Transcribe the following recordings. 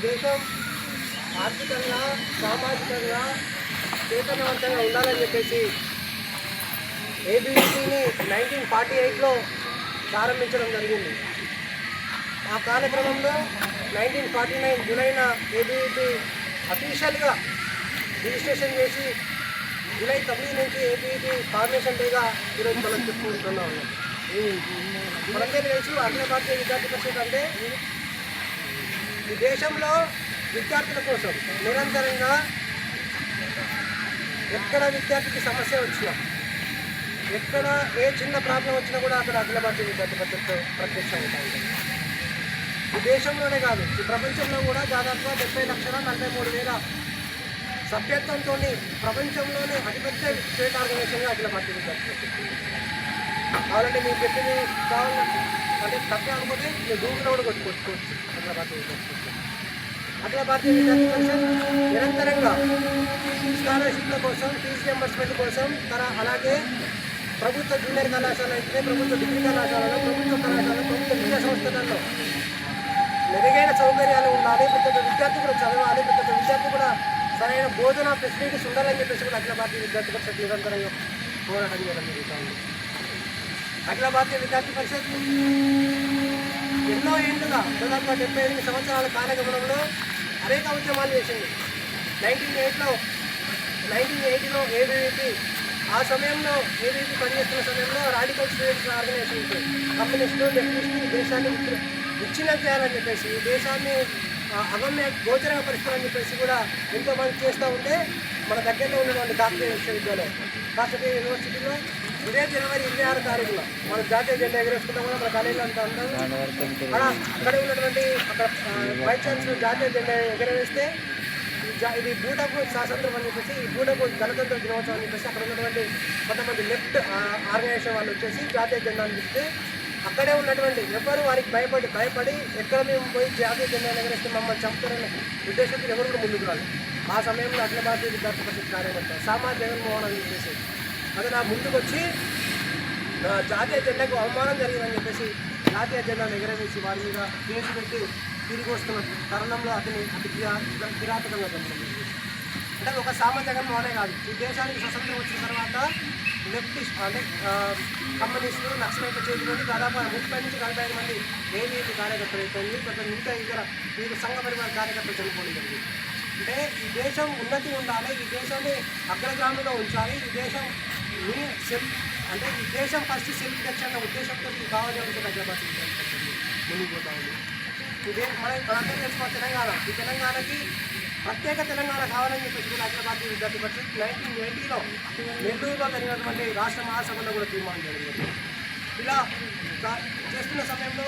దేశం ఆర్థికంగా సామాజికంగా చైతన్యవంతంగా ఉండాలని చెప్పేసి ఏబీవీపీని 1948లో ప్రారంభించడం జరిగింది. ఆ కాలక్రమంలో 1949 జూలైన ఏబీవీపీ అఫీషియల్గా రిజిస్ట్రేషన్ చేసి జూలై 9 నుంచి ఏబీవీపీ ఫార్మేషన్ డేగా ఈరోజు మనం చెప్పుకుంటున్నాం. మనందరికీ తెలుసు అఖిల భారతీయ విద్యార్థి పరిషత్ అంటే ఈ దేశంలో విద్యార్థుల కోసం నిరంతరంగా ఎక్కడ విద్యార్థికి సమస్య వచ్చినా, ఎక్కడ ఏ చిన్న ప్రాబ్లం వచ్చినా కూడా అక్కడ అఖిల భారతీయ విద్యార్థి పరిషత్ ప్రత్యక్షం అవుతుంది. ఈ దేశంలోనే కాదు, ఈ ప్రపంచంలో కూడా దాదాపుగా 70,43,000 సభ్యత్వంతో ప్రపంచంలోనే అతిపెద్ద స్టేట్ ఆర్గనైజేషన్గా అఖిల భారతీయ విద్యార్థి పరిషత్. కావాలంటే మీకు చెప్పింది కావాలంటే అంటే తప్పే అనుకుంటే మీరు గూగుల్లో కూడా కొట్టుకోవచ్చు. అఖిల భారతీయ విద్యార్థి పరిషత్ నిరంతరంగా స్కాలర్షిప్ల కోసం, ఫీజు రియంబర్స్మెంట్ కోసం, అలాగే ప్రభుత్వ జూనియర్ కళాశాల అయితే ప్రభుత్వ డిగ్రీ కళాశాలలో, ప్రభుత్వ కళాశాలలో, ప్రభుత్వ విద్యా సంస్థలలో మెరుగైన సౌకర్యాలు ఉండాలి, ప్రతి ఒక్క విద్యార్థి కూడా చదవాలి, ప్రతి ఒక్క విద్యార్థి కూడా సరైన బోధన ఫెసిలిటీస్ ఉండాలని చెప్పేసి కూడా అఖిల భారతీయ విద్యార్థి పరిషత్ నిరంతరంగా పోరాటం చేయడం జరుగుతుంది. అఖిల భారతీయ విద్యార్థి పరిషత్ ఎన్నో ఏళ్ళుగా దాదాపు 78 సంవత్సరాల కాలగమనంలో అనేక ఉద్యమాలు చేసింది. 1980లో ఏబీవీపీ, ఆ సమయంలో ఏబీవీపీ పనిచేస్తున్న సమయంలో రాడికల్ స్టూడెంట్స్ ఆర్గనైజేషన్స్, కమ్యూనిస్టులు, లెఫ్టిస్టులు ఈ దేశాన్ని విచ్ఛిన్నం చేయాలని చెప్పేసి, ఈ దేశాన్ని అగమ్య గోచర పరిస్థితులని చెప్పేసి కూడా ఎంతోమంది చేస్తూ ఉంటే మన దగ్గరలో ఉన్నటువంటి కాకతీయ విశ్వవిద్యాలయం, కాకతీయ యూనివర్సిటీలో ఇదే జనవరి 26వ తారీఖున మనం జాతీయ జెండా ఎగరేసుకుంటాం కూడా మన కాలేజీలో అంతా ఉంటాం. అక్కడ ఉన్నటువంటి అక్కడ వైస్ ఛాన్సలర్ జాతీయ జెండా ఎగరవేస్తే ఇది బూటకు స్వాతంత్రం అని చెప్పేసి, ఈ బూటకు గణతంత్ర దినోత్సవం అని చెప్పేసి అక్కడ ఉన్నటువంటి కొంతమంది లెఫ్ట్ ఆర్గనైజేషన్ వాళ్ళు వచ్చేసి జాతీయ జెండాను చెప్తే అక్కడే ఉన్నటువంటి ఎవరు వారికి భయపడి ఎక్కడ మేము పోయి జాతీయ జెండా ఎగరేస్తే మమ్మల్ని చంపుతారనే ఉద్దేశంతో ఎవరు కూడా ముందుకు రాలి. ఆ సమయంలో అఖిల భారతీయ విద్యార్థి పరిషత్ కార్యకర్త సామాజిక జగన్మోహన్ అని చెప్పేసి అది నా ముందుకు వచ్చి జాతీయ జెండాకు అవమానం జరిగిందని చెప్పేసి జాతీయ జెండాను ఎగరవేసి వారి మీద కేసు పెట్టి తిరిగి వస్తున్న తరుణంలో అతి కిరాతకంగా జరుగుతుంది. అంటే ఒక సామాజిక జగన్మోహనే కాదు, ఈ దేశానికి స్వతంత్రం వచ్చిన తర్వాత లెఫ్టిస్ట్ అంటే కమ్యూనిస్టులు, నక్సలైట్ల చేతిలోని దాదాపు 30 నుంచి 45 మంది ఏబీవీపీ కార్యకర్తలు అయిపోయింది. ఇంకా వీరు సంఘ పరివార కార్యకర్తలు చనిపోవడం జరిగింది. అంటే ఈ దేశం ఉన్నతి ఉండాలి, ఈ దేశాన్ని అగ్రగామిలో ఉంచాలి, ఈ దేశం అంటే ఈ దేశం ఫస్ట్ సెల్ఫ్ రక్షణ ఉద్దేశంతో ఈ భావజాలకు అఖిల భారతీయ విద్యార్థి పరిషత్ ముందుకు పోతా ఉంది. ఇదే మనందరూ తెలుసుకోవాలి, ఈ తెలంగాణకి ప్రత్యేక తెలంగాణ కావాలని చెప్పేసి కూడా అఖిల భారతీయ విద్యార్థి పరిషత్ 1980లో నెల్లూరులో జరిగినటువంటి రాష్ట్ర మహాసభలో కూడా తీర్మానం జరిగింది. ఇలా చేస్తున్న సమయంలో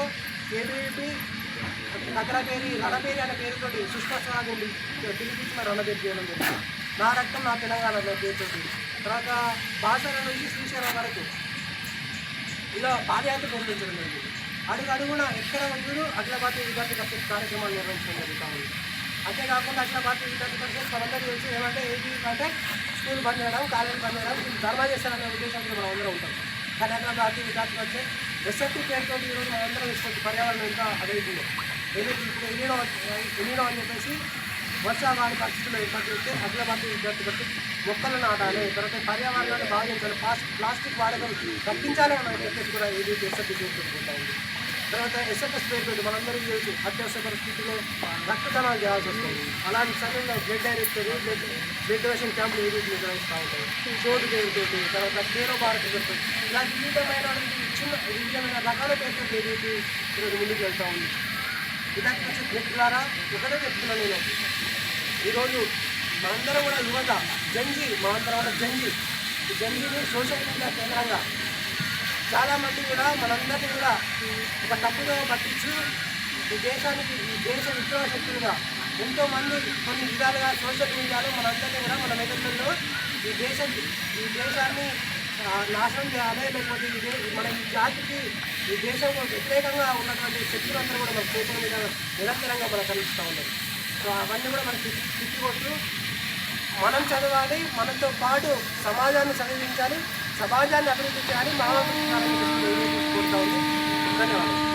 ఏబీవీపీ నగరపేరి రణబేరి అనే పేరుతో సుష్మా స్వరాజ్ పిలిపించిన రణబేరి చేయడం జరిగింది. నా రక్తం నా తెలంగాణలో పేరుతోటి తర్వాత బాసర నుంచి శ్రీశైలం వరకు ఇలా పాదయాత్ర నిర్వహించడం జరిగింది. అడుగున ఎక్కడ వచ్చారు అఖిల భారతీయ విద్యార్థి పరిషత్ కార్యక్రమాలు నిర్వహించడం జరుగుతుంది. అంతేకాకుండా అఖిల భారతీయ విద్యార్థి పరిషత్ మనందరూ తెలిసి ఏమంటే ఏబీవీపీ అంటే స్కూల్ బంద్ చేయడం, కాలేజీ బంద్ చేయడం, ధర్నా చేస్తారనే ఉద్దేశంతో మనం అందరం ఉంటాం. కానీ అఖిల భారతీయ విద్యార్థి పరిషత్ ఎస్ఎఫ్టీ పేరుతో ఈరోజు మనందరం తీసుకొచ్చి పర్యావరణం ఇంకా అదేవిధంగా ఏదైతే ఇప్పుడు ఎన్నో అని చెప్పేసి వర్షాభావి పరిస్థితుల్లో ఏర్పాటు చేస్తే అఖిల భారతీయ విద్యార్థి పరిషత్ మొక్కలు నాటాలి, తర్వాత పర్యావరణాన్ని భావించాలి, ప్లాస్టిక్ వాడకం తగ్గించాలి అని చెప్పేసి కూడా ఏదైతే ఎస్ఎఫ్టీ చేసుకుంటూ ఉంది. తర్వాత ఎస్ఎఫ్ఎస్ పేరుతో మనందరికీ తెలుసు అత్యవసర పరిస్థితుల్లో రక్తదానాలు చేయాల్సి వస్తుంది. అలాంటి సమయంలో బ్లడ్ డైరెక్టర్, బ్లడ్ డొనేషన్ క్యాంపులు ఏదైతే నిర్వహిస్తూ ఉంటాయి, చోటు పేరుతోటి, తర్వాత కేరో భారత్ పేరుతో ఇలాంటి వివిధమైన రకాల పేరుతో ఏదైతే ఈరోజు ముందుకు వెళ్తూ ఉంది. విద్యార్థి పరిషత్ వ్యక్తులారా ఒకటే చెప్తున్నాను నేను, ఈరోజు మనందరం కూడా యువత జంజీ, మనందరం జంజీ, ఈ జంజీని సోషల్ మీడియా కేంద్రంగా చాలామంది కూడా మనందరినీ కూడా ఒక తప్పుదో పట్టించి ఈ దేశానికి ఈ దేశ విప్లవ శక్తులుగా ఎంతోమంది కొన్ని విధాలుగా సోషల్ మీడియాలో మనందరినీ కూడా మన మెదడుల్లో ఈ దేశాన్ని నాశనం చేయాలి, లేకపోతే మన ఈ జాతికి ఈ దేశంలో వ్యతిరేకంగా ఉన్నటువంటి శక్తులందరూ కూడా మన సోషల్ మీడియా నిరంతరంగా మనం కలుస్తూ ఉన్నాయి. సో అవన్నీ కూడా మనకి తిప్పికొట్టు మనం చదవాలి, మనతో పాటు సమాజాన్ని చదివించాలి, సమాజాన్ని అభివృద్ధి చేయాలి, మానవ కోరుతా ఉంది. ధన్యవాదాలు.